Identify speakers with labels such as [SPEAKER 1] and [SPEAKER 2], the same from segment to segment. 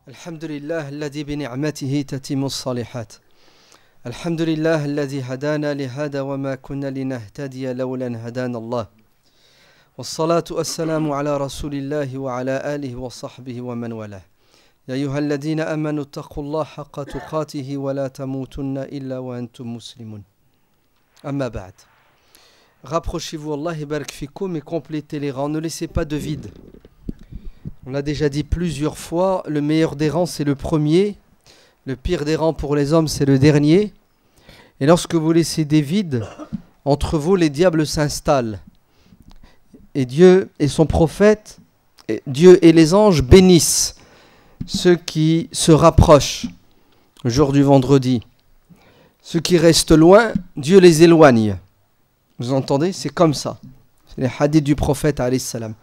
[SPEAKER 1] الحمد لله الذي بنعمته تتم الصالحات. الحمد لله الذي هدانا لهذا وما كنا لنهتدي لولا أن هدانا الله. والصلاة والسلام على رسول الله وعلى آله وصحبه ومن والاه. يا أيها الذين آمنوا اتقوا الله حق تقاته ولا تموتن إلا وأنتم مسلمون. أما بعد. Rapprochez-vous, Allah barak fikoum, et complétez les rangs. Ne laissez pas de vide. On l'a déjà dit plusieurs fois, le meilleur des rangs c'est le premier, le pire des rangs pour les hommes c'est le dernier. Et lorsque vous laissez des vides, entre vous les diables s'installent. Et Dieu et son prophète, Dieu et les anges bénissent ceux qui se rapprochent le jour du vendredi. Ceux qui restent loin, Dieu les éloigne. Vous entendez? C'est comme ça. C'est les hadiths du prophète alayhi salam.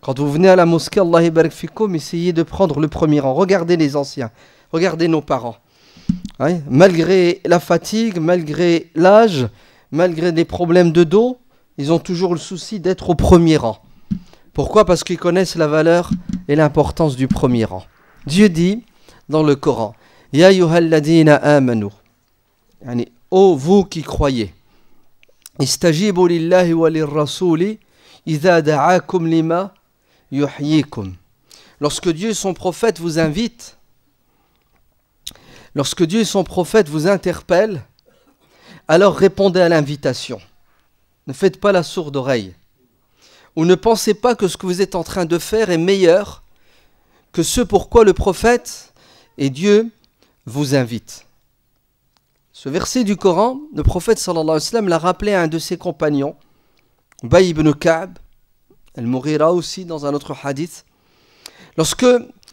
[SPEAKER 1] Quand vous venez à la mosquée, Allah barak fikoum, essayez de prendre le premier rang. Regardez les anciens, regardez nos parents. Ouais. Malgré la fatigue, malgré l'âge, malgré les problèmes de dos, ils ont toujours le souci d'être au premier rang. Pourquoi? Parce qu'ils connaissent la valeur et l'importance du premier rang. Dieu dit dans le Coran, Ya ayyuhalladhina amanu, yani, ô vous qui croyez, istajibu lillahi wa lirrasuli idha da'akum lima yuhyikum. Lorsque Dieu et son prophète vous invitent, lorsque Dieu et son prophète vous interpellent, alors répondez à l'invitation. Ne faites pas la sourde oreille. Ou ne pensez pas que ce que vous êtes en train de faire est meilleur que ce pourquoi le prophète et Dieu vous invitent. Ce verset du Coran, le prophète sallallahu alayhi wa sallam l'a rappelé à un de ses compagnons, Ubay ibn Ka'b, Al-Mughira aussi dans un autre hadith. Lorsque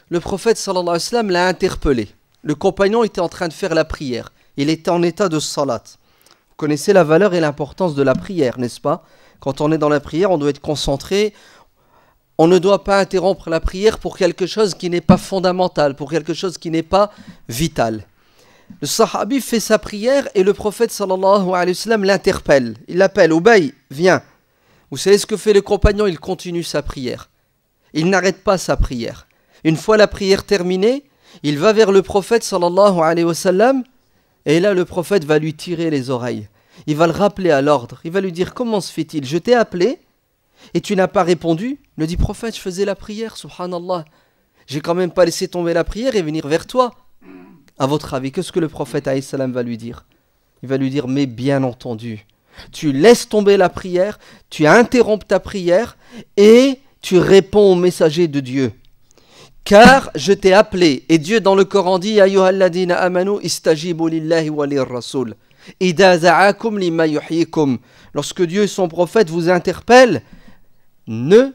[SPEAKER 1] le prophète sallallahu alayhi wa sallam l'a interpellé, le compagnon était en train de faire la prière. Il était en état de salat. Vous connaissez la valeur et l'importance de la prière, n'est-ce pas? Quand on est dans la prière, on doit être concentré. On ne doit pas interrompre la prière pour quelque chose qui n'est pas fondamental, pour quelque chose qui n'est pas vital. Le sahabi fait sa prière et le prophète sallallahu alayhi wa sallam l'interpelle. Il l'appelle, Ubay, viens. Vous savez ce que fait le compagnon? Il continue sa prière. Il n'arrête pas sa prière. Une fois la prière terminée, il va vers le prophète sallallahu alayhi wa sallam et là le prophète va lui tirer les oreilles. Il va le rappeler à l'ordre. Il va lui dire, comment se fait-il? Je t'ai appelé et tu n'as pas répondu. Il lui dit, prophète, je faisais la prière, subhanallah. J'ai quand même pas laissé tomber la prière et venir vers toi. À votre avis, qu'est-ce que le prophète alayhi salam va lui dire? Il va lui dire, mais bien entendu, tu laisses tomber la prière, tu interrompes ta prière et tu réponds au messager de Dieu. Car je t'ai appelé, et Dieu dans le Coran dit, ayyuhalladhina amanu istajibu lillahi wa lirrasul. Idha za'akum lima yuhyikum. Lorsque Dieu et son prophète vous interpellent, ne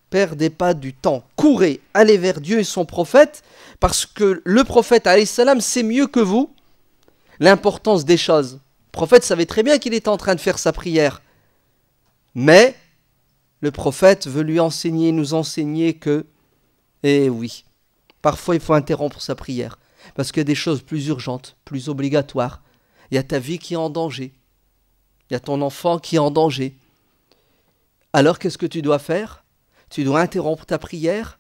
[SPEAKER 1] perdez pas du temps. Courez, allez vers Dieu et son prophète, parce que le prophète alayhi salam sait mieux que vous l'importance des choses. Le prophète savait très bien qu'il était en train de faire sa prière. Mais le prophète veut lui enseigner, nous enseigner que, eh oui, parfois il faut interrompre sa prière. Parce qu'il y a des choses plus urgentes, plus obligatoires. Il y a ta vie qui est en danger. Il y a ton enfant qui est en danger. Alors qu'est-ce que tu dois faire? Tu dois interrompre ta prière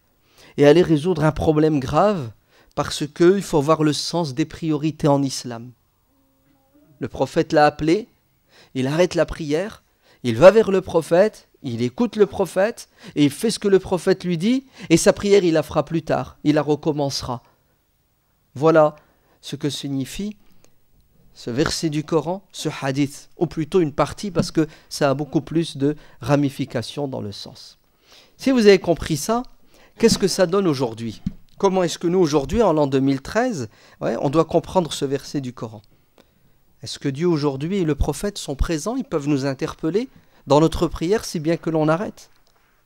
[SPEAKER 1] et aller résoudre un problème grave parce qu'il faut voir le sens des priorités en islam. Le prophète l'a appelé, il arrête la prière, il va vers le prophète, il écoute le prophète et il fait ce que le prophète lui dit et sa prière il la fera plus tard, il la recommencera. Voilà ce que signifie ce verset du Coran, ce hadith, ou plutôt une partie parce que ça a beaucoup plus de ramifications dans le sens. Si vous avez compris ça, qu'est-ce que ça donne aujourd'hui? Comment est-ce que nous aujourd'hui, en l'an 2013, on doit comprendre ce verset du Coran? Est-ce que Dieu aujourd'hui et le prophète sont présents? Ils peuvent nous interpeller dans notre prière si bien que l'on arrête?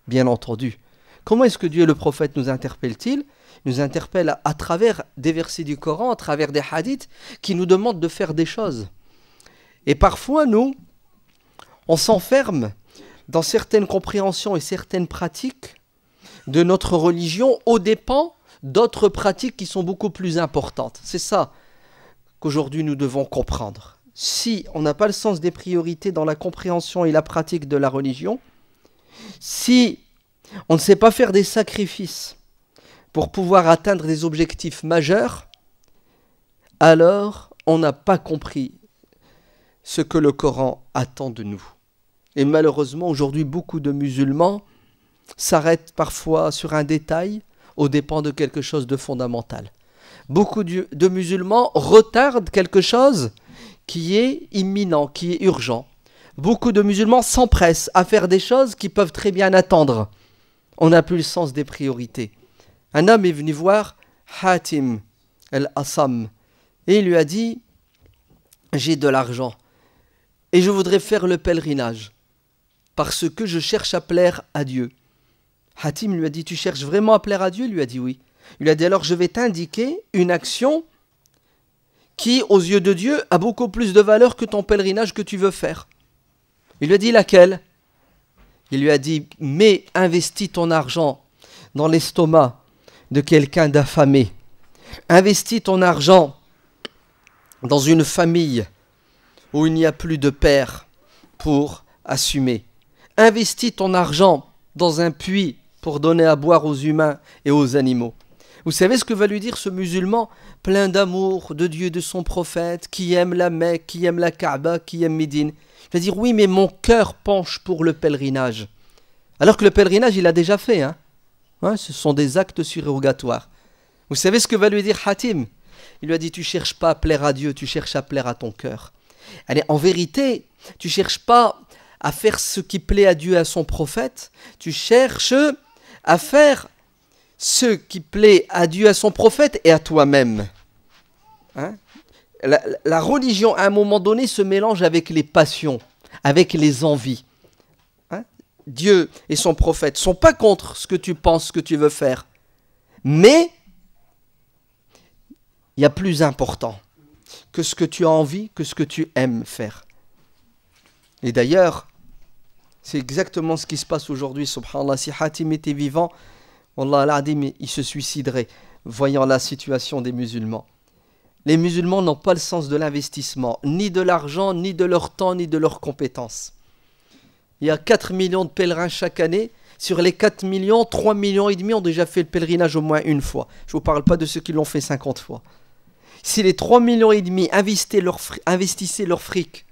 [SPEAKER 1] Bien entendu. Comment est-ce que Dieu et le prophète nous interpellent-ils? Ils nous interpellent à travers des versets du Coran, à travers des hadiths qui nous demandent de faire des choses. Et parfois, nous, on s'enferme dans certaines compréhensions et certaines pratiques de notre religion aux dépens d'autres pratiques qui sont beaucoup plus importantes. C'est ça qu'aujourd'hui nous devons comprendre. Si on n'a pas le sens des priorités dans la compréhension et la pratique de la religion, si on ne sait pas faire des sacrifices pour pouvoir atteindre des objectifs majeurs, alors on n'a pas compris ce que le Coran attend de nous. Et malheureusement, aujourd'hui, beaucoup de musulmans s'arrêtent parfois sur un détail aux dépens de quelque chose de fondamental. Beaucoup de musulmans retardent quelque chose qui est imminent, qui est urgent. Beaucoup de musulmans s'empressent à faire des choses qui peuvent très bien attendre. On n'a plus le sens des priorités. Un homme est venu voir Hatim al-Assam et il lui a dit « J'ai de l'argent et je voudrais faire le pèlerinage parce que je cherche à plaire à Dieu. » Hatim lui a dit « Tu cherches vraiment à plaire à Dieu ?» Il lui a dit « Oui. » Il lui a dit « Alors je vais t'indiquer une action qui, aux yeux de Dieu, a beaucoup plus de valeur que ton pèlerinage que tu veux faire. » Il lui a dit « Laquelle ?» Il lui a dit « Mais investis ton argent dans l'estomac de quelqu'un d'affamé. Investis ton argent dans une famille où il n'y a plus de père pour assumer. Investis ton argent dans un puits pour donner à boire aux humains et aux animaux. » Vous savez ce que va lui dire ce musulman plein d'amour de Dieu, de son prophète, qui aime la Mecque, qui aime la Kaaba, qui aime Médine. Il va dire oui, mais mon cœur penche pour le pèlerinage. Alors que le pèlerinage, il a déjà fait. Ce sont des actes surrogatoires. Vous savez ce que va lui dire Hatim? Il lui a dit tu cherches pas à plaire à Dieu, tu cherches à plaire à ton cœur. Allez, en vérité, tu cherches pas à faire ce qui plaît à Dieu et à son prophète, tu cherches à faire ce qui plaît à Dieu, à son prophète et à toi-même. La religion, à un moment donné, se mélange avec les passions, avec les envies. Dieu et son prophète ne sont pas contre ce que tu penses, ce que tu veux faire. Mais il y a plus important que ce que tu as envie, que ce que tu aimes faire. Et d'ailleurs, c'est exactement ce qui se passe aujourd'hui, subhanallah. Si Hatim était vivant, Wallah al-Adim, il se suiciderait, voyant la situation des musulmans. Les musulmans n'ont pas le sens de l'investissement, ni de l'argent, ni de leur temps, ni de leurs compétences. Il y a 4 millions de pèlerins chaque année. Sur les 4 millions, 3,5 millions ont déjà fait le pèlerinage au moins une fois. Je ne vous parle pas de ceux qui l'ont fait 50 fois. Si les 3,5 millions investissaient leur fric,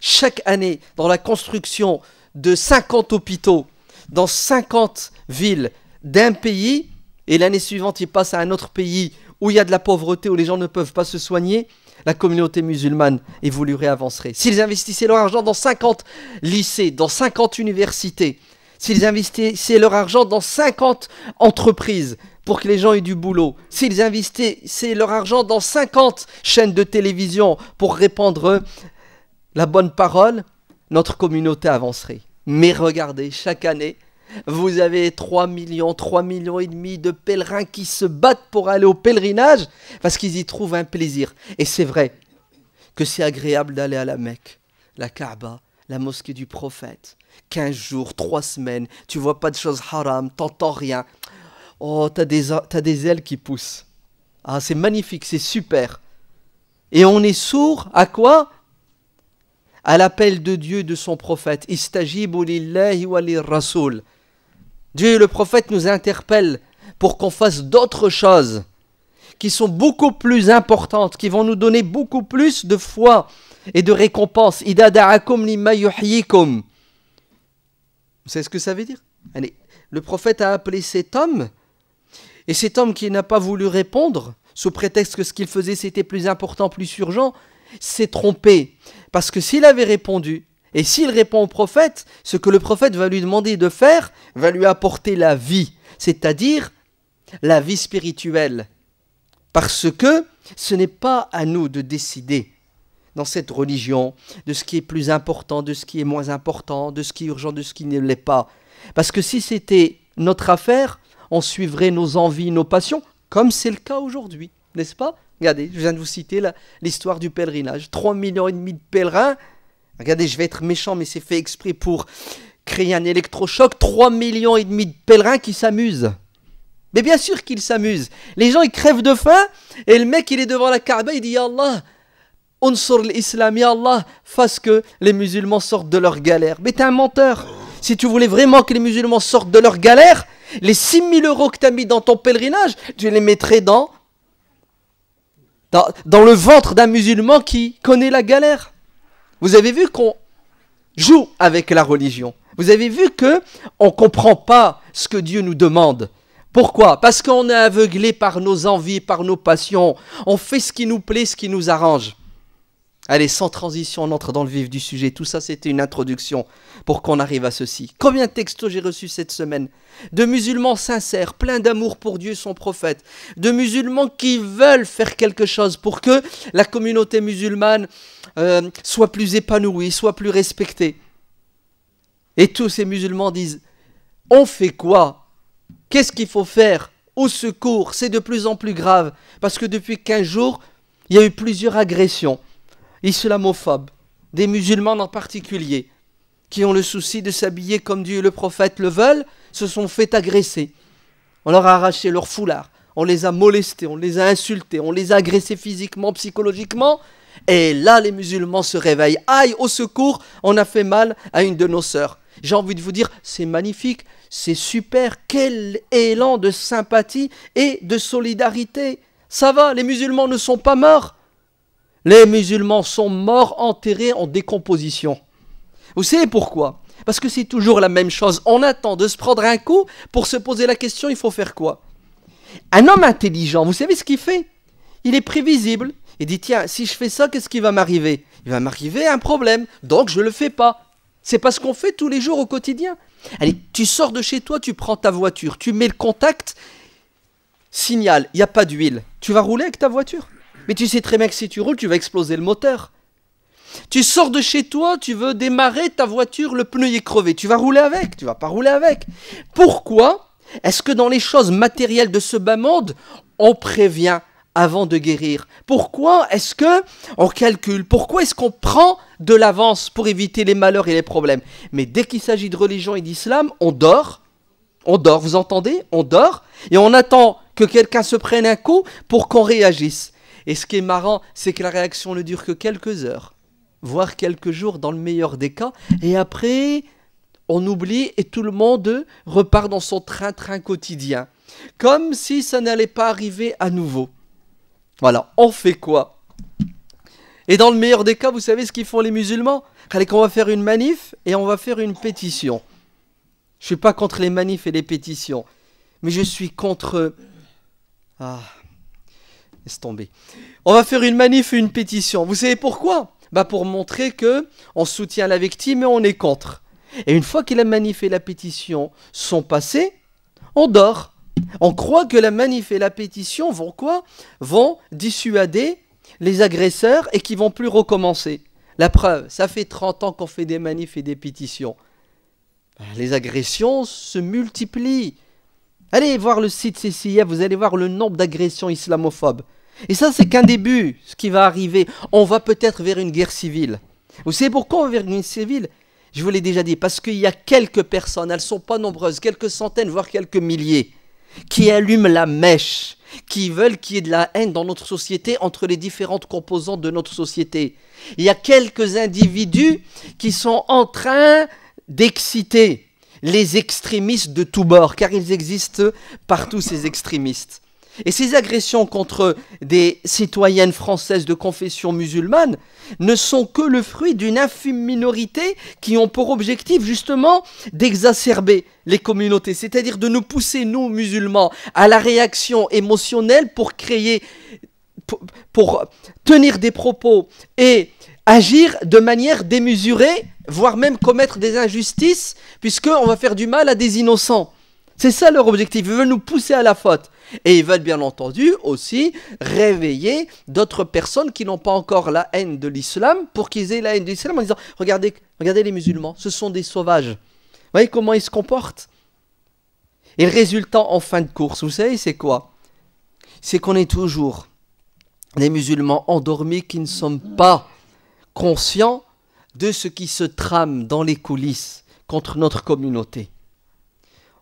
[SPEAKER 1] chaque année dans la construction de 50 hôpitaux, dans 50 villes d'un pays, et l'année suivante ils passent à un autre pays où il y a de la pauvreté, où les gens ne peuvent pas se soigner, la communauté musulmane évoluerait, avancerait. S'ils investissaient leur argent dans 50 lycées, dans 50 universités, s'ils investissaient leur argent dans 50 entreprises pour que les gens aient du boulot, s'ils investissaient leur argent dans 50 chaînes de télévision pour répandre la bonne parole, notre communauté avancerait. Mais regardez, chaque année, vous avez 3,5 millions de pèlerins qui se battent pour aller au pèlerinage parce qu'ils y trouvent un plaisir. Et c'est vrai que c'est agréable d'aller à la Mecque, la Kaaba, la mosquée du prophète. 15 jours, 3 semaines, tu vois pas de choses haram, t'entends rien. Oh, t'as des ailes qui poussent. Ah, c'est magnifique, c'est super. Et on est sourd à quoi? À l'appel de Dieu, de son prophète. Istajibu lillahi wa lirrasoul. Dieu et le prophète nous interpellent pour qu'on fasse d'autres choses qui sont beaucoup plus importantes, qui vont nous donner beaucoup plus de foi et de récompense. Ida da'akum lima yuhyikum. Vous savez ce que ça veut dire? Allez, le prophète a appelé cet homme, et cet homme qui n'a pas voulu répondre, sous prétexte que ce qu'il faisait c'était plus important, plus urgent, s'est trompé. Parce que s'il avait répondu, et s'il répond au prophète, ce que le prophète va lui demander de faire va lui apporter la vie, c'est-à-dire la vie spirituelle. Parce que ce n'est pas à nous de décider dans cette religion de ce qui est plus important, de ce qui est moins important, de ce qui est urgent, de ce qui ne l'est pas. Parce que si c'était notre affaire, on suivrait nos envies, nos passions, comme c'est le cas aujourd'hui, n'est-ce pas? Regardez, je viens de vous citer l'histoire du pèlerinage. 3,5 millions de pèlerins. Regardez, je vais être méchant, mais c'est fait exprès pour créer un électrochoc. 3,5 millions de pèlerins qui s'amusent. Mais bien sûr qu'ils s'amusent. Les gens, ils crèvent de faim. Et le mec, il est devant la Kaaba, il dit « Ya Allah, unsur l'islam, Ya Allah, fasse que les musulmans sortent de leur galère. » Mais t'es un menteur. Si tu voulais vraiment que les musulmans sortent de leur galère, Les 6 000 euros que tu as mis dans ton pèlerinage, tu les mettrais dans le ventre d'un musulman qui connaît la galère. Vous avez vu qu'on joue avec la religion. Vous avez vu qu'on ne comprend pas ce que Dieu nous demande. Pourquoi? Parce qu'on est aveuglé par nos envies, par nos passions. On fait ce qui nous plaît, ce qui nous arrange. Allez, sans transition, on entre dans le vif du sujet. Tout ça, c'était une introduction pour qu'on arrive à ceci. Combien de textos j'ai reçus cette semaine? De musulmans sincères, pleins d'amour pour Dieu et son prophète. De musulmans qui veulent faire quelque chose pour que la communauté musulmane soit plus épanouie, soit plus respectée. Et tous ces musulmans disent, on fait quoi? Qu'est-ce qu'il faut faire? Au secours, c'est de plus en plus grave. Parce que depuis 15 jours, il y a eu plusieurs agressions islamophobes, des musulmans en particulier, qui ont le souci de s'habiller comme Dieu et le prophète le veulent, se sont fait agresser. On leur a arraché leur foulard, on les a molestés, on les a insultés, on les a agressés physiquement, psychologiquement. Et là, les musulmans se réveillent. Aïe, au secours, on a fait mal à une de nos sœurs. J'ai envie de vous dire, c'est magnifique, c'est super, quel élan de sympathie et de solidarité. Ça va, les musulmans ne sont pas morts. Les musulmans sont morts, enterrés en décomposition. Vous savez pourquoi? Parce que c'est toujours la même chose. On attend de se prendre un coup pour se poser la question, il faut faire quoi? Un homme intelligent, vous savez ce qu'il fait? Il est prévisible. Il dit, tiens, si je fais ça, qu'est-ce qui va m'arriver? Il va m'arriver un problème, donc je ne le fais pas. C'est pas ce qu'on fait tous les jours au quotidien. Allez, tu sors de chez toi, tu prends ta voiture, tu mets le contact, signal, il n'y a pas d'huile. Tu vas rouler avec ta voiture? Mais tu sais très bien que si tu roules, tu vas exploser le moteur. Tu sors de chez toi, tu veux démarrer ta voiture, le pneu est crevé. Tu vas rouler avec? Tu vas pas rouler avec. Pourquoi est-ce que dans les choses matérielles de ce bas monde, on prévient avant de guérir? Pourquoi est-ce qu'on calcule? Pourquoi est-ce qu'on prend de l'avance pour éviter les malheurs et les problèmes? Mais dès qu'il s'agit de religion et d'islam, on dort, vous entendez? On dort, et on attend que quelqu'un se prenne un coup pour qu'on réagisse. Et ce qui est marrant, c'est que la réaction ne dure que quelques heures, voire quelques jours dans le meilleur des cas, et après, on oublie et tout le monde repart dans son train-train quotidien, comme si ça n'allait pas arriver à nouveau. Voilà, on fait quoi? Et dans le meilleur des cas, vous savez ce qu'ils font les musulmans? Allez, qu'on va faire une manif et on va faire une pétition. Je ne suis pas contre les manifs et les pétitions, mais je suis contre... Ah, laisse tomber. On va faire une manif et une pétition. Vous savez pourquoi? Pour montrer qu'on soutient la victime et on est contre. Et une fois que la manif et la pétition sont passées, on dort. On croit que la manif et la pétition vont quoi? Vont dissuader les agresseurs et qu'ils ne vont plus recommencer. La preuve, ça fait 30 ans qu'on fait des manifs et des pétitions. Les agressions se multiplient. Allez voir le site CCIF, vous allez voir le nombre d'agressions islamophobes. Et ça, c'est qu'un début, ce qui va arriver. On va peut-être vers une guerre civile. Vous savez pourquoi on va vers une guerre civile? Je vous l'ai déjà dit, parce qu'il y a quelques personnes, elles ne sont pas nombreuses, quelques centaines, voire quelques milliers, qui allument la mèche, qui veulent qu'il y ait de la haine dans notre société entre les différentes composantes de notre société. Il y a quelques individus qui sont en train d'exciter les extrémistes de tous bords, car ils existent partout, ces extrémistes. Et ces agressions contre des citoyennes françaises de confession musulmane ne sont que le fruit d'une infime minorité qui ont pour objectif justement d'exacerber les communautés, c'est-à-dire de nous pousser, nous musulmans, à la réaction émotionnelle pour créer, pour tenir des propos et agir de manière démesurée, voire même commettre des injustices, puisqu'on va faire du mal à des innocents. C'est ça leur objectif, ils veulent nous pousser à la faute. Et ils veulent bien entendu aussi réveiller d'autres personnes qui n'ont pas encore la haine de l'islam pour qu'ils aient la haine de l'islam en disant regardez les musulmans, ce sont des sauvages. Vous voyez comment ils se comportent? Et le résultat en fin de course, vous savez c'est quoi? C'est qu'on est toujours des musulmans endormis qui ne sont pas conscients de ce qui se trame dans les coulisses contre notre communauté.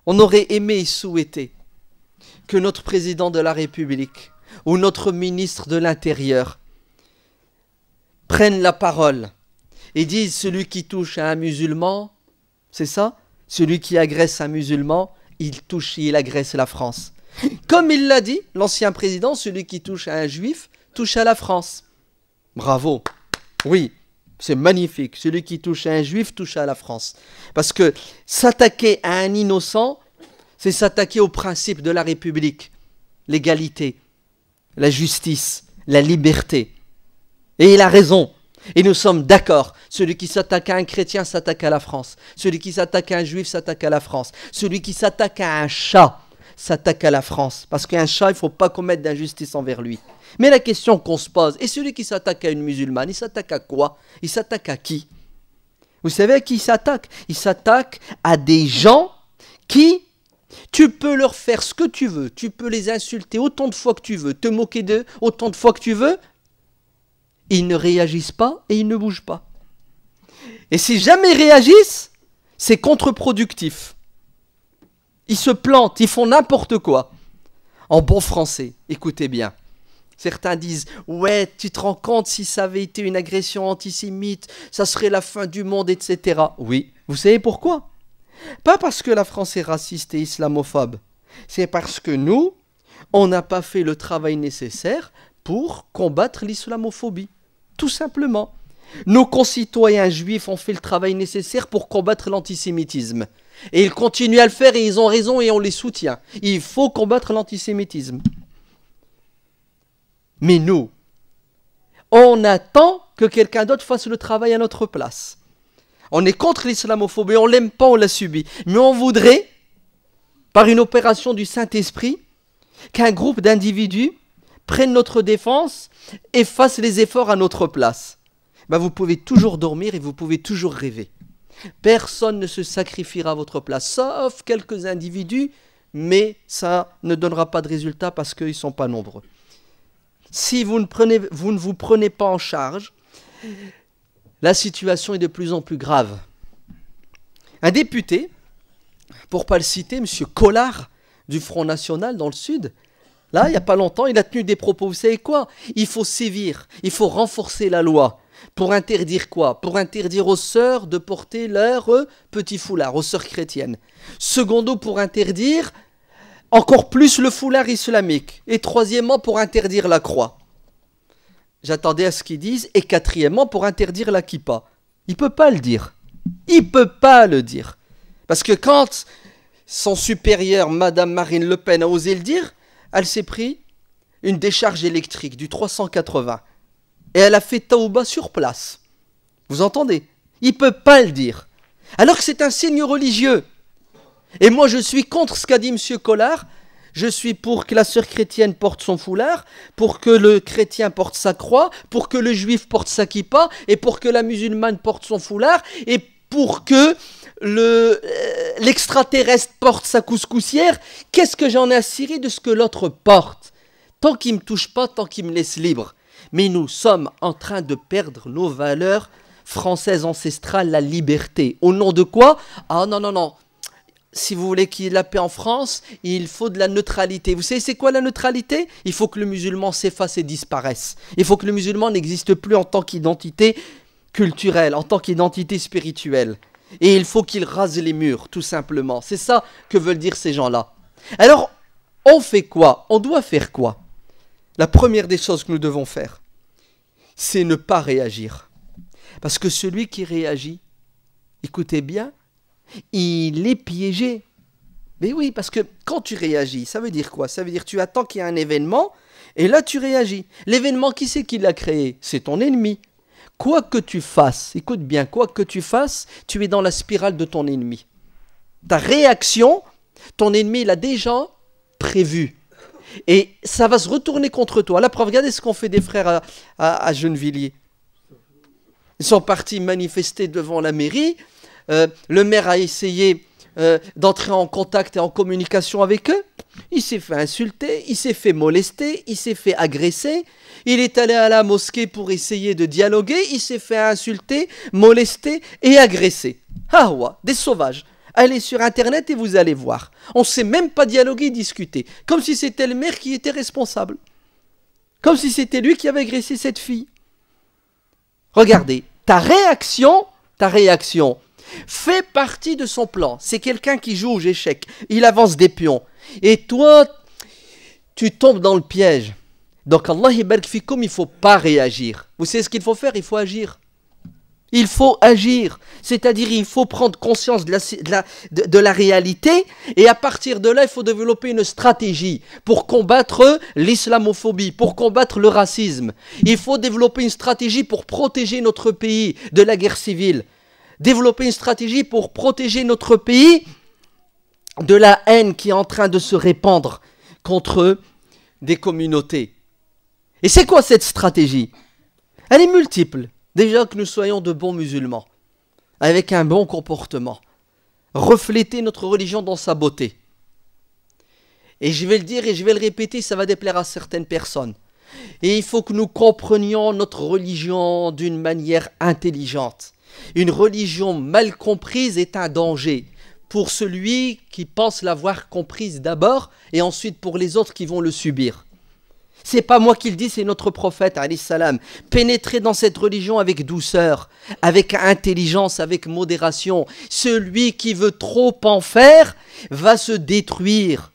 [SPEAKER 1] On aurait aimé et souhaité que notre président de la République ou notre ministre de l'Intérieur prennent la parole et disent celui qui touche à un musulman, c'est ça? Celui qui agresse un musulman, il touche, il agresse la France. Comme il l'a dit, l'ancien président, celui qui touche à un juif, touche à la France. Bravo. Oui, c'est magnifique. Celui qui touche à un juif, touche à la France. Parce que s'attaquer à un innocent, c'est s'attaquer au principe de la République. L'égalité, la justice, la liberté. Et il a raison. Et nous sommes d'accord. Celui qui s'attaque à un chrétien s'attaque à la France. Celui qui s'attaque à un juif s'attaque à la France. Celui qui s'attaque à un chat s'attaque à la France. Parce qu'un chat, il ne faut pas commettre d'injustice envers lui. Mais la question qu'on se pose, et celui qui s'attaque à une musulmane, il s'attaque à quoi? Il s'attaque à qui? Vous savez à qui il s'attaque? Il s'attaque à des gens qui, tu peux leur faire ce que tu veux, tu peux les insulter autant de fois que tu veux, te moquer d'eux autant de fois que tu veux, ils ne réagissent pas et ils ne bougent pas. Et si jamais ils réagissent, c'est contre-productif. Ils se plantent, ils font n'importe quoi. En bon français, écoutez bien. Certains disent, ouais, tu te rends compte si ça avait été une agression antisémite, ça serait la fin du monde, etc. Oui, vous savez pourquoi? Pas parce que la France est raciste et islamophobe. C'est parce que nous, on n'a pas fait le travail nécessaire pour combattre l'islamophobie. Tout simplement. Nos concitoyens juifs ont fait le travail nécessaire pour combattre l'antisémitisme. Et ils continuent à le faire et ils ont raison et on les soutient. Il faut combattre l'antisémitisme. Mais nous, on attend que quelqu'un d'autre fasse le travail à notre place. On est contre l'islamophobie, on ne l'aime pas, on l'a subi. Mais on voudrait, par une opération du Saint-Esprit, qu'un groupe d'individus prenne notre défense et fasse les efforts à notre place. Ben vous pouvez toujours dormir et vous pouvez toujours rêver. Personne ne se sacrifiera à votre place, sauf quelques individus, mais ça ne donnera pas de résultat parce qu'ils ne sont pas nombreux. Si vous ne vous prenez pas en charge, la situation est de plus en plus grave. Un député, pour ne pas le citer, M. Collard, du Front National dans le Sud, là, il n'y a pas longtemps, il a tenu des propos. Vous savez quoi? Il faut sévir, il faut renforcer la loi. Pour interdire quoi? Pour interdire aux sœurs de porter leur petit foulard, aux sœurs chrétiennes. Secondo, pour interdire encore plus le foulard islamique. Et troisièmement, pour interdire la croix. J'attendais à ce qu'ils disent. Et quatrièmement, pour interdire la kippa. Il ne peut pas le dire. Il ne peut pas le dire. Parce que quand son supérieur, Madame Marine Le Pen, a osé le dire, elle s'est pris une décharge électrique du 380. Et elle a fait taouba sur place. Vous entendez? Il ne peut pas le dire. Alors que c'est un signe religieux. Et moi, je suis contre ce qu'a dit M. Collard. Je suis pour que la sœur chrétienne porte son foulard, pour que le chrétien porte sa croix, pour que le juif porte sa kippa, et pour que la musulmane porte son foulard, et pour que l'extraterrestre porte sa couscoussière. Qu'est-ce que j'en ai à cirer de ce que l'autre porte? Tant qu'il ne me touche pas, tant qu'il me laisse libre. Mais nous sommes en train de perdre nos valeurs françaises ancestrales, la liberté. Au nom de quoi? Ah non, non, non. Si vous voulez qu'il y ait de la paix en France, il faut de la neutralité. Vous savez c'est quoi la neutralité? Il faut que le musulman s'efface et disparaisse. Il faut que le musulman n'existe plus en tant qu'identité culturelle, en tant qu'identité spirituelle. Et il faut qu'il rase les murs, tout simplement. C'est ça que veulent dire ces gens-là. Alors, on fait quoi? On doit faire quoi? La première des choses que nous devons faire, c'est ne pas réagir. Parce que celui qui réagit, écoutez bien, il est piégé. Mais oui, parce que quand tu réagis, ça veut dire quoi? Ça veut dire que tu attends qu'il y ait un événement, et là tu réagis. L'événement, qui c'est qui l'a créé? C'est ton ennemi. Quoi que tu fasses, écoute bien, quoi que tu fasses, tu es dans la spirale de ton ennemi. Ta réaction, ton ennemi l'a déjà prévu. Et ça va se retourner contre toi. La preuve, regardez ce qu'ont fait des frères à Gennevilliers. Ils sont partis manifester devant la mairie. Le maire a essayé d'entrer en contact et en communication avec eux. Il s'est fait insulter, il s'est fait molester, il s'est fait agresser. Il est allé à la mosquée pour essayer de dialoguer. Il s'est fait insulter, molester et agresser. Ah ouais, des sauvages. Allez sur Internet et vous allez voir. On ne sait même pas dialoguer et discuter. Comme si c'était le maire qui était responsable. Comme si c'était lui qui avait agressé cette fille. Regardez, ta réaction, fait partie de son plan. C'est quelqu'un qui joue aux échecs. Il avance des pions. Et toi, tu tombes dans le piège. Donc Allah ibarak fikoum, il ne faut pas réagir. Vous savez ce qu'il faut faire? Il faut agir. Il faut agir. C'est-à-dire il faut prendre conscience de la réalité et à partir de là, il faut développer une stratégie pour combattre l'islamophobie, pour combattre le racisme. Il faut développer une stratégie pour protéger notre pays de la guerre civile. Développer une stratégie pour protéger notre pays de la haine qui est en train de se répandre contre des communautés. Et c'est quoi cette stratégie? Elle est multiple. Déjà que nous soyons de bons musulmans, avec un bon comportement, refléter notre religion dans sa beauté. Et je vais le dire et je vais le répéter, ça va déplaire à certaines personnes. Et il faut que nous comprenions notre religion d'une manière intelligente. Une religion mal comprise est un danger pour celui qui pense l'avoir comprise d'abord et ensuite pour les autres qui vont le subir. C'est pas moi qui le dis, c'est notre prophète, alayhi salam. Pénétrez dans cette religion avec douceur, avec intelligence, avec modération. Celui qui veut trop en faire va se détruire.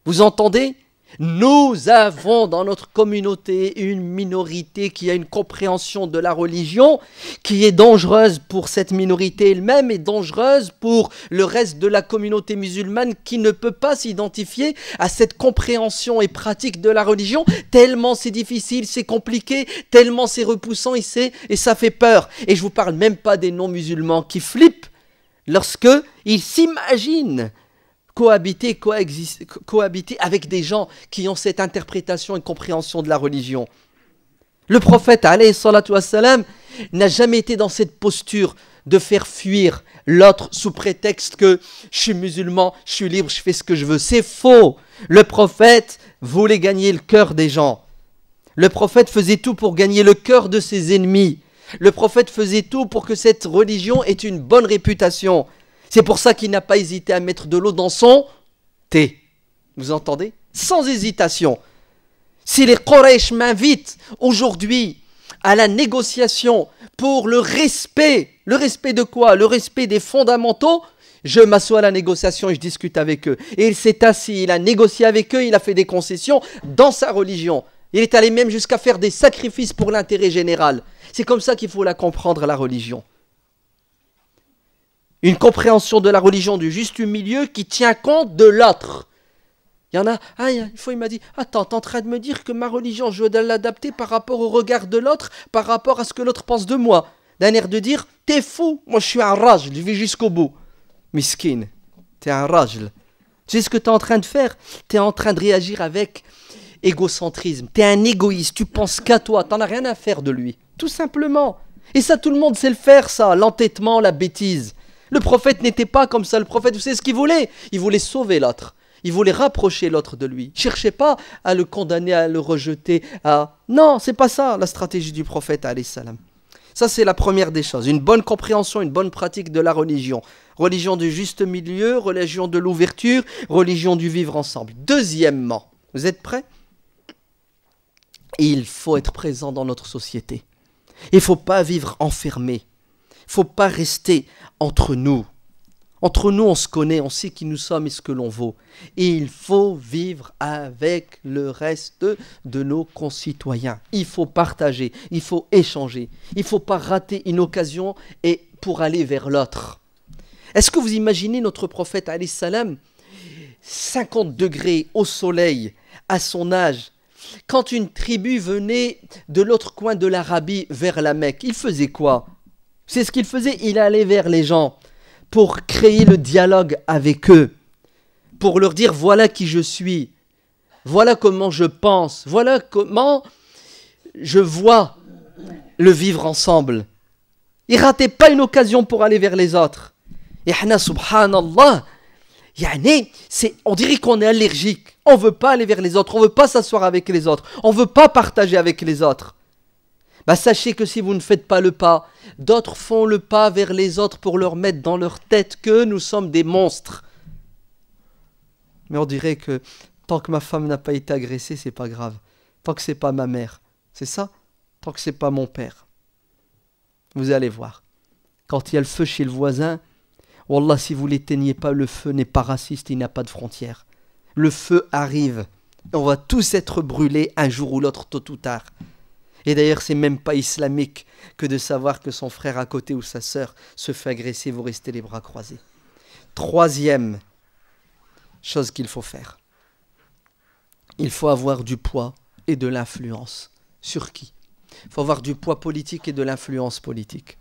[SPEAKER 1] Vous entendez? Nous avons dans notre communauté une minorité qui a une compréhension de la religion qui est dangereuse pour cette minorité elle-même et dangereuse pour le reste de la communauté musulmane qui ne peut pas s'identifier à cette compréhension et pratique de la religion tellement c'est difficile, c'est compliqué, tellement c'est repoussant et ça fait peur. Et je vous parle même pas des non-musulmans qui flippent lorsque ils s'imaginent cohabiter avec des gens qui ont cette interprétation et compréhension de la religion. Le prophète, alayhi salatu wassalam, n'a jamais été dans cette posture de faire fuir l'autre sous prétexte que je suis musulman, je suis libre, je fais ce que je veux. C'est faux. Le prophète voulait gagner le cœur des gens. Le prophète faisait tout pour gagner le cœur de ses ennemis. Le prophète faisait tout pour que cette religion ait une bonne réputation. C'est pour ça qu'il n'a pas hésité à mettre de l'eau dans son thé. Vous entendez? Sans hésitation. Si les Quraysh m'invitent aujourd'hui à la négociation pour le respect de quoi? Le respect des fondamentaux, je m'assois à la négociation et je discute avec eux. Et il s'est assis, il a négocié avec eux, il a fait des concessions dans sa religion. Il est allé même jusqu'à faire des sacrifices pour l'intérêt général. C'est comme ça qu'il faut la comprendre, la religion. Une compréhension de la religion du juste milieu qui tient compte de l'autre. Il y en a, une fois il m'a dit, attends, t'es en train de me dire que ma religion, je dois l'adapter par rapport au regard de l'autre, par rapport à ce que l'autre pense de moi. D'un air de dire, t'es fou, moi je suis un rajl, je vais jusqu'au bout. Miskin, t'es un rajl. Tu sais ce que t'es en train de faire? T'es en train de réagir avec égocentrisme. T'es un égoïste, tu penses qu'à toi, t'en as rien à faire de lui. Tout simplement. Et ça, tout le monde sait le faire, ça, l'entêtement, la bêtise. Le prophète n'était pas comme ça. Le prophète, vous savez ce qu'il voulait? Il voulait sauver l'autre. Il voulait rapprocher l'autre de lui. Il ne cherchait pas à le condamner, à le rejeter. Non, c'est pas ça la stratégie du prophète, alayhi salam. Ça, c'est la première des choses. Une bonne compréhension, une bonne pratique de la religion. Religion du juste milieu, religion de l'ouverture, religion du vivre ensemble. Deuxièmement, vous êtes prêts? Il faut être présent dans notre société. Il ne faut pas vivre enfermé. Il ne faut pas rester entre nous. Entre nous, on se connaît, on sait qui nous sommes et ce que l'on vaut. Et il faut vivre avec le reste de nos concitoyens. Il faut partager, il faut échanger. Il ne faut pas rater une occasion et pour aller vers l'autre. Est-ce que vous imaginez notre prophète, alayhi salam, 50 degrés au soleil, à son âge, quand une tribu venait de l'autre coin de l'Arabie vers la Mecque, il faisait quoi? C'est ce qu'il faisait, il allait vers les gens pour créer le dialogue avec eux, pour leur dire voilà qui je suis, voilà comment je pense, voilà comment je vois le vivre ensemble. Il ne ratait pas une occasion pour aller vers les autres. Et hana subhanallah, on dirait qu'on est allergique, on ne veut pas aller vers les autres, on ne veut pas s'asseoir avec les autres, on ne veut pas partager avec les autres. Sachez que si vous ne faites pas le pas, d'autres font le pas vers les autres pour leur mettre dans leur tête que nous sommes des monstres. Mais on dirait que tant que ma femme n'a pas été agressée, c'est pas grave. Tant que c'est pas ma mère, c'est ça? Tant que c'est pas mon père. Vous allez voir. Quand il y a le feu chez le voisin, Wallah, si vous l'éteignez pas, le feu n'est pas raciste, il n'a pas de frontières. Le feu arrive. On va tous être brûlés un jour ou l'autre, tôt ou tard. Et d'ailleurs, c'est même pas islamique que de savoir que son frère à côté ou sa sœur se fait agresser, vous restez les bras croisés. Troisième chose qu'il faut faire. Il faut avoir du poids et de l'influence. Sur qui? Il faut avoir du poids politique et de l'influence politique.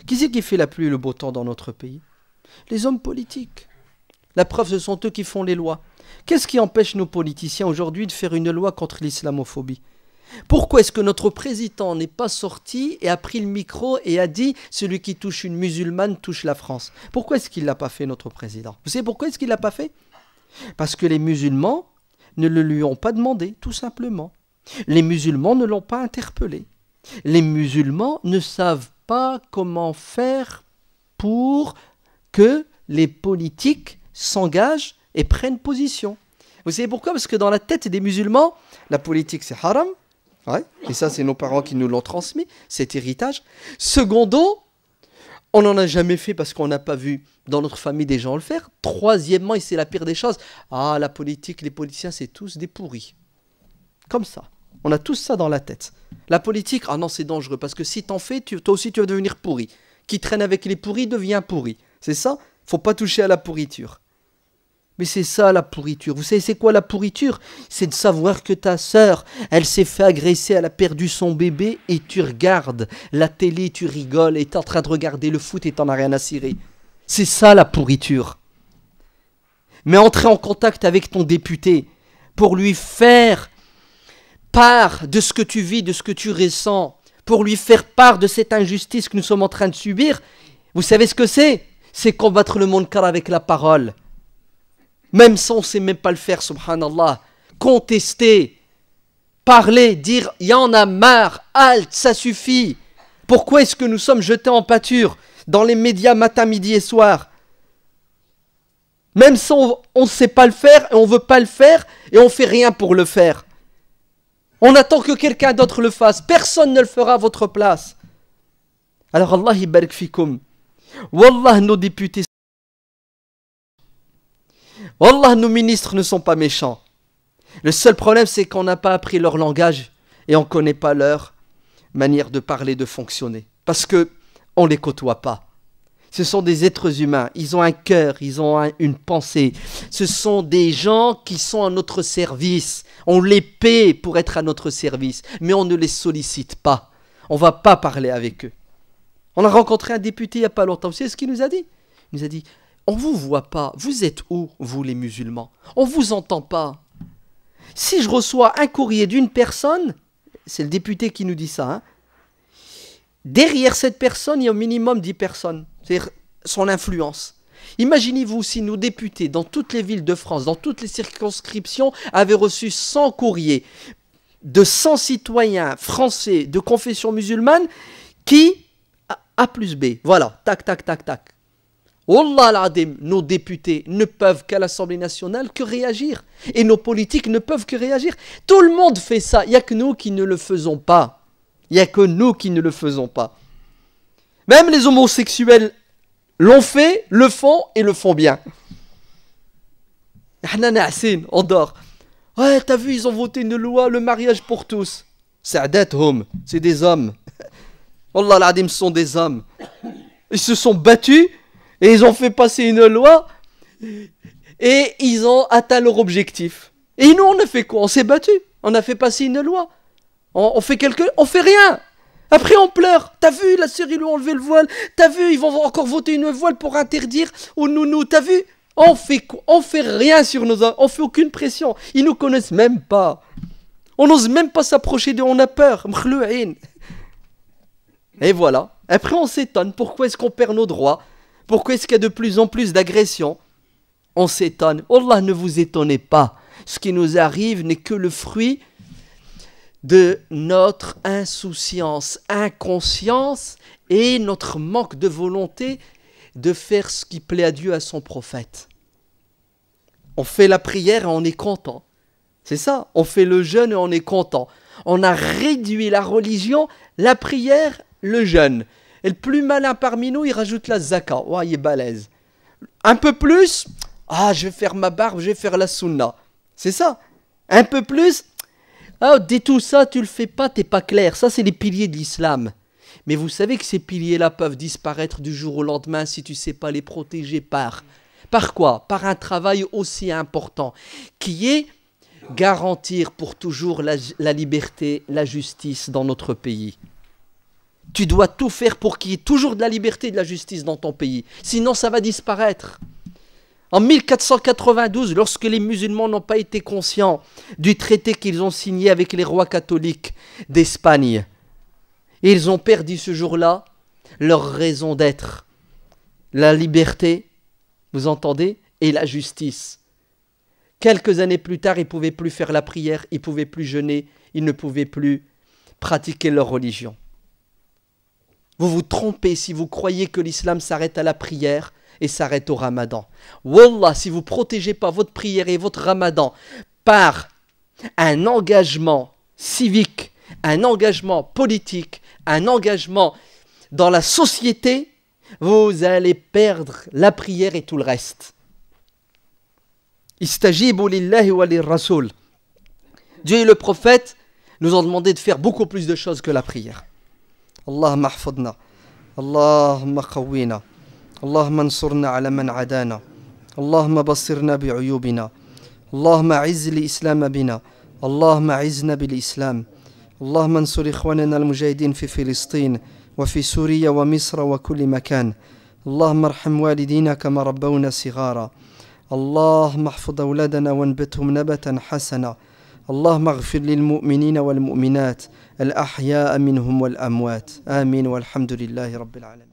[SPEAKER 1] Qui c'est qui fait la pluie et le beau temps dans notre pays? Les hommes politiques. La preuve, ce sont eux qui font les lois. Qu'est-ce qui empêche nos politiciens aujourd'hui de faire une loi contre l'islamophobie? Pourquoi est-ce que notre président n'est pas sorti et a pris le micro et a dit « celui qui touche une musulmane touche la France » Pourquoi est-ce qu'il ne l'a pas fait, notre président? Vous savez pourquoi est-ce qu'il ne l'a pas fait? Parce que les musulmans ne le lui ont pas demandé, tout simplement. Les musulmans ne l'ont pas interpellé. Les musulmans ne savent pas comment faire pour que les politiques s'engagent et prennent position. Vous savez pourquoi? Parce que dans la tête des musulmans, la politique c'est haram. Ouais, et ça c'est nos parents qui nous l'ont transmis, cet héritage. Secondo, on n'en a jamais fait parce qu'on n'a pas vu dans notre famille des gens le faire. Troisièmement, et c'est la pire des choses, la politique, les politiciens c'est tous des pourris. Comme ça. On a tous ça dans la tête. La politique, non c'est dangereux parce que si t'en fais, toi aussi tu vas devenir pourri. Qui traîne avec les pourris devient pourri. C'est ça? Faut pas toucher à la pourriture. Mais c'est ça la pourriture. Vous savez c'est quoi la pourriture? C'est de savoir que ta sœur, elle s'est fait agresser, elle a perdu son bébé et tu regardes la télé, tu rigoles et tu es en train de regarder le foot et t'en as rien à cirer. C'est ça la pourriture. Mais entrer en contact avec ton député pour lui faire part de ce que tu vis, de ce que tu ressens, pour lui faire part de cette injustice que nous sommes en train de subir, vous savez ce que c'est? C'est combattre le munkar avec la parole. Même si on ne sait même pas le faire, subhanallah. Contester, parler, dire « il y en a marre, halte, ça suffit ». Pourquoi est-ce que nous sommes jetés en pâture dans les médias matin, midi et soir? Même si on ne sait pas le faire et on ne veut pas le faire et on ne fait rien pour le faire. On attend que quelqu'un d'autre le fasse. Personne ne le fera à votre place. Alors Allah barik fikoum. Wallah, nos députés, Wallah, nos ministres ne sont pas méchants. Le seul problème, c'est qu'on n'a pas appris leur langage et on ne connaît pas leur manière de parler, de fonctionner. Parce qu'on ne les côtoie pas. Ce sont des êtres humains. Ils ont un cœur, ils ont une pensée. Ce sont des gens qui sont à notre service. On les paie pour être à notre service. Mais on ne les sollicite pas. On ne va pas parler avec eux. On a rencontré un député il n'y a pas longtemps. Vous savez ce qu'il nous a dit? Il nous a dit... On ne vous voit pas. Vous êtes où, vous les musulmans? On ne vous entend pas. Si je reçois un courrier d'une personne, c'est le député qui nous dit ça, derrière cette personne, il y a au minimum 10 personnes. C'est-à-dire son influence. Imaginez-vous si nos députés, dans toutes les villes de France, dans toutes les circonscriptions, avaient reçu 100 courriers de 100 citoyens français de confession musulmane qui, A plus B, voilà, tac, tac, tac, tac. Wallah al-Adim, nos députés ne peuvent qu'à l'Assemblée nationale que réagir. Et nos politiques ne peuvent que réagir. Tout le monde fait ça. Il n'y a que nous qui ne le faisons pas. Il n'y a que nous qui ne le faisons pas. Même les homosexuels l'ont fait, le font et le font bien. On dort. Ouais, t'as vu, ils ont voté une loi, le mariage pour tous. C'est des hommes. Wallah al-Adim, ce sont des hommes. Ils se sont battus. Et ils ont fait passer une loi et ils ont atteint leur objectif. Et nous, on a fait quoi? On s'est battu. On a fait passer une loi. On fait rien. Après, on pleure. T'as vu, la sœur, ils lui ont enlevé le voile. T'as vu, ils vont encore voter une voile pour interdire aux nounous. T'as vu? On fait quoi? On fait rien sur nos hommes. On fait aucune pression. Ils nous connaissent même pas. On n'ose même pas s'approcher d'eux. On a peur. Et voilà. Après, on s'étonne. Pourquoi est-ce qu'on perd nos droits? Pourquoi est-ce qu'il y a de plus en plus d'agressions? On s'étonne. Allah, ne vous étonnez pas. Ce qui nous arrive n'est que le fruit de notre insouciance, inconscience et notre manque de volonté de faire ce qui plaît à Dieu, à son prophète. On fait la prière et on est content. C'est ça. On fait le jeûne et on est content. On a réduit la religion, la prière, le jeûne. Et le plus malin parmi nous, il rajoute la zaka. Ouais, il est balèze. Un peu plus, ah, je vais faire ma barbe, je vais faire la sunna. C'est ça. Un peu plus, ah, dis tout ça, tu le fais pas, t'es pas clair. Ça, c'est les piliers de l'islam. Mais vous savez que ces piliers-là peuvent disparaître du jour au lendemain si tu sais pas les protéger par quoi? Par un travail aussi important, qui est garantir pour toujours la liberté, la justice dans notre pays. Tu dois tout faire pour qu'il y ait toujours de la liberté et de la justice dans ton pays. Sinon, ça va disparaître. En 1492, lorsque les musulmans n'ont pas été conscients du traité qu'ils ont signé avec les rois catholiques d'Espagne, ils ont perdu ce jour-là leur raison d'être. La liberté, vous entendez, et la justice. Quelques années plus tard, ils ne pouvaient plus faire la prière, ils ne pouvaient plus jeûner, ils ne pouvaient plus pratiquer leur religion. Vous vous trompez si vous croyez que l'islam s'arrête à la prière et s'arrête au ramadan. Wallah, si vous ne protégez pas votre prière et votre ramadan par un engagement civique, un engagement politique, un engagement dans la société, vous allez perdre la prière et tout le reste. Istajibu lillahi wa lirrasoul. Dieu et le prophète nous ont demandé de faire beaucoup plus de choses que la prière. Allahumma ahfadna, Allahumma qawwina, Allahumma ansurna ala man adana, Allahumma bassirna bi'uyubina, Allahumma a'izz l'islam bina, Allahumma a'izna bil-islam, Allahumma ansur ikhwanana al-mujahidin fi Filistin, wa fi Syria wa Misra wa kulli makan, Allahumma arham walidina kama rabbawna sighara, اللهم احفظ أولادنا وانبتهم نبتا حسنا اللهم اغفر للمؤمنين والمؤمنات الأحياء منهم والأموات آمين والحمد لله رب العالمين